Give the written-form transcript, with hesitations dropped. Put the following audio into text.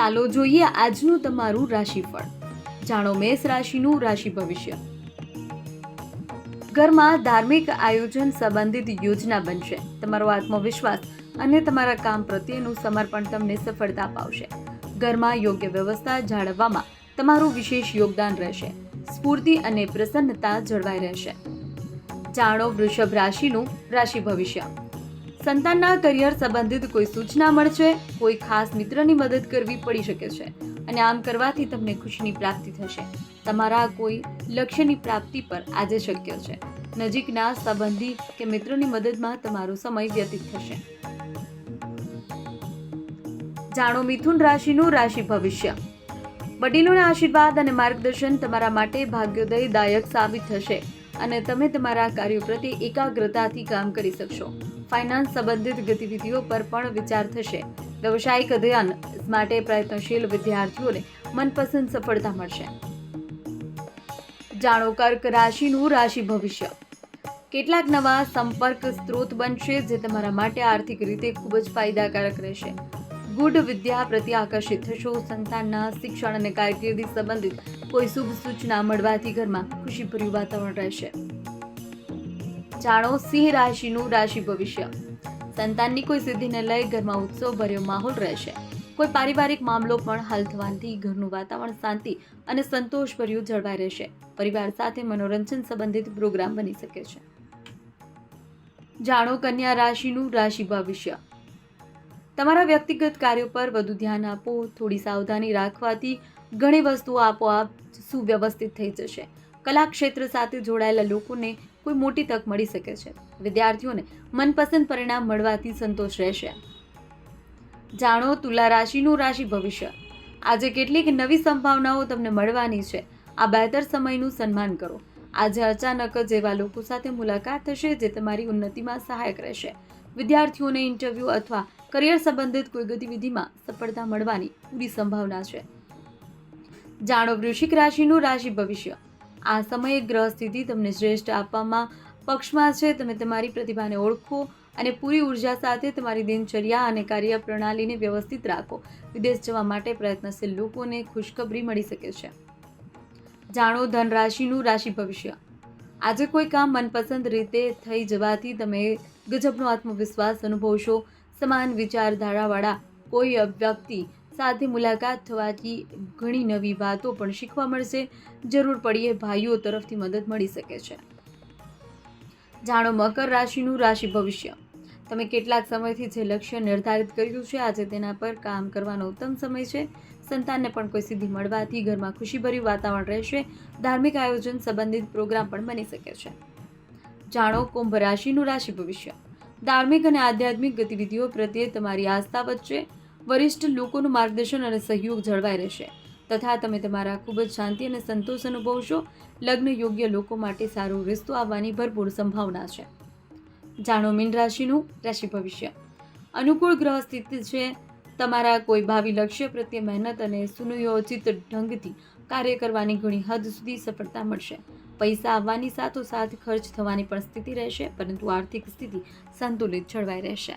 ચાલો જોઈએ આજનું તમારું રાશિફળ. જાણો મેષ રાશિનું રાશિ ભવિષ્ય. ઘરમાં ધાર્મિક આયોજન સંબંધિત યોજના બનશે. તમારો આત્મવિશ્વાસ અને તમારા કામ પ્રત્યેનું સમર્પણ તમને સફળતા અપાવશે. ઘરમાં યોગ્ય વ્યવસ્થા જાળવવામાં તમારું વિશેષ યોગદાન રહેશે. સ્ફૂર્તિ અને પ્રસન્નતા જળવાઈ રહેશે. જાણો વૃષભ રાશિનું રાશિ ભવિષ્ય. સંતાનના કરિયર સંબંધિત કોઈ સૂચના મળશે. કોઈ ખાસ મિત્રની મદદ કરવી પડી શકે છે અને આમ કરવાથી તમને ખુશીની પ્રાપ્તિ થશે. તમારા કોઈ લક્ષ્યની પ્રાપ્તિ પર આજે શક્ય છે. નજીકના સંબંધી કે મિત્રની મદદમાં તમારો સમય વ્યતીત થશે. જાણો મિથુન રાશિનું રાશિ ભવિષ્ય. વડીલોના આશીર્વાદ અને માર્ગદર્શન તમારા માટે ભાગ્યોદયદાયક સાબિત થશે અને તમે તમારા કાર્યો પ્રત્યે એકાગ્રતાથી કામ કરી શકશો. ફાઇનાન્સ સંબંધિત ગતિવિધિઓ પર પણ વિચાર થશે. વ્યવસાયિક અધ્યયન માટે પ્રયત્નશીલ વિદ્યાર્થીઓને મનપસંદ સફળતા મળશે. જાણો કર્ક રાશિનું રાશિ ભવિષ્ય. કેટલાક નવા સંપર્ક સ્ત્રોત બનશે જે તમારા માટે આર્થિક રીતે ખૂબ જ ફાયદાકારક રહેશે. ગુડ વિદ્યા પ્રત્યે આકર્ષિત થશો. સંતાનના શિક્ષણ અને કારકિર્દી સંબંધિત કોઈ શુભ સૂચના મળવાથી ઘરમાં ખુશીભર્યું વાતાવરણ રહેશે. જાણો સિંહ રાશિનું રાશિ ભવિષ્ય. સંતાનની કોઈ સિદ્ધિને લઈ ઘરમાં ઉત્સવભર્યો માહોલ રહેશે. કોઈ પારિવારિક મામલો પણ હલ થવાથી ઘરનું વાતાવરણ શાંતિ અને સંતોષભર્યું જળવાઈ રહેશે. પરિવાર સાથે મનોરંજન સંબંધિત પ્રોગ્રામ બની શકે છે. જાણો કન્યા રાશિનું રાશિ ભવિષ્ય. તમારા વ્યક્તિગત કાર્યો પર વધુ ધ્યાન આપો. થોડી સાવધાની રાખવાથી ઘણી વસ્તુઓ આપોઆપ સુવ્યવસ્થિત થઈ જશે. કલા ક્ષેત્ર સાથે જોડાયેલા લોકોને કોઈ મોટી તક મળી શકે છે. વિદ્યાર્થીઓને મનપસંદ પરિણામ મળવાથી સંતોષ રહેશે. જાણો તુલા રાશિનું રાશિ ભવિષ્ય. આજે કેટલીક નવી સંભાવનાઓ તમને મળવાની છે. આ બહેતર સમયનું સન્માન કરો. આજે અચાનક જ એવા લોકો સાથે મુલાકાત થશે જે તમારી ઉન્નતિમાં સહાયક રહેશે. વિદ્યાર્થીઓને ઇન્ટરવ્યૂ અથવા કરિયર સંબંધિત કોઈ ગતિવિધિમાં સફળતા મળવાની પૂરી સંભાવના છે. જાણો વૃશ્ચિક રાશિનું રાશિ ભવિષ્ય. આ સમયે ગ્રહ સ્થિતિ તમને શ્રેષ્ઠ આપવામાં પક્ષમાં છે. તમે તમારી પ્રતિભાને ઓળખો અને પૂરી ઉર્જા સાથે તમારી દિનચર્યા અને કાર્ય પ્રણાલીને વ્યવસ્થિત રાખો. વિદેશ જવા માટે પ્રયત્નશીલ લોકોને ખુશખબરી મળી શકે છે. જાણો ધન રાશિનું રાશિ ભવિષ્ય. આજે કોઈ કામ મનપસંદ રીતે થઈ જવાથી તમે ગજબનો આત્મવિશ્વાસ અનુભવશો. સમાન વિચારધારાવાળા કોઈ વ્યક્તિ સાથે મુલાકાત થવાથી ઘણી નવી વાતો પણ શીખવા મળશે. જરૂર પડીએ ભાઈઓ તરફથી મદદ મળી શકે છે. જાણો મકર રાશિનું રાશિ ભવિષ્ય. તમે કેટલાક સમયથી જે લક્ષ્ય નિર્ધારિત કર્યું છે આજે તેના પર કામ કરવાનો ઉત્તમ સમય છે. સંતાનને પણ કોઈ સિદ્ધિ મળવાથી ઘરમાં ખુશીભર્યું વાતાવરણ રહેશે. ધાર્મિક આયોજન સંબંધિત પ્રોગ્રામ પણ બની શકે છે. જાણો કુંભ રાશિનું રાશિ ભવિષ્ય. ધાર્મિક અને આધ્યાત્મિક ગતિવિધિઓ પ્રત્યે તમારી આસ્થા વચ્ચે વરિષ્ઠ લોકોનું માર્ગદર્શન અને સહયોગ જળવાઈ રહેશે તથા તમે તમારા ખૂબ જ શાંતિ અને સંતોષ અનુભવશો. લગ્ન યોગ્ય લોકો માટે સારો રિશ્તો આવવાની ભરપૂર સંભાવના છે. જાણો મીન રાશિનું રાશિ ભવિષ્ય. અનુકૂળ ગ્રહ સ્થિતિ છે. તમારા કોઈ ભાવિ લક્ષ્ય પ્રત્યે મહેનત અને સુનિયોજિત ઢંગથી કાર્ય કરવાની ઘણી હદ સુધી સફળતા મળશે. પૈસા આવવાની સાથોસાથ ખર્ચ થવાની પણ સ્થિતિ રહેશે પરંતુ આર્થિક સ્થિતિ સંતુલિત જળવાઈ રહેશે.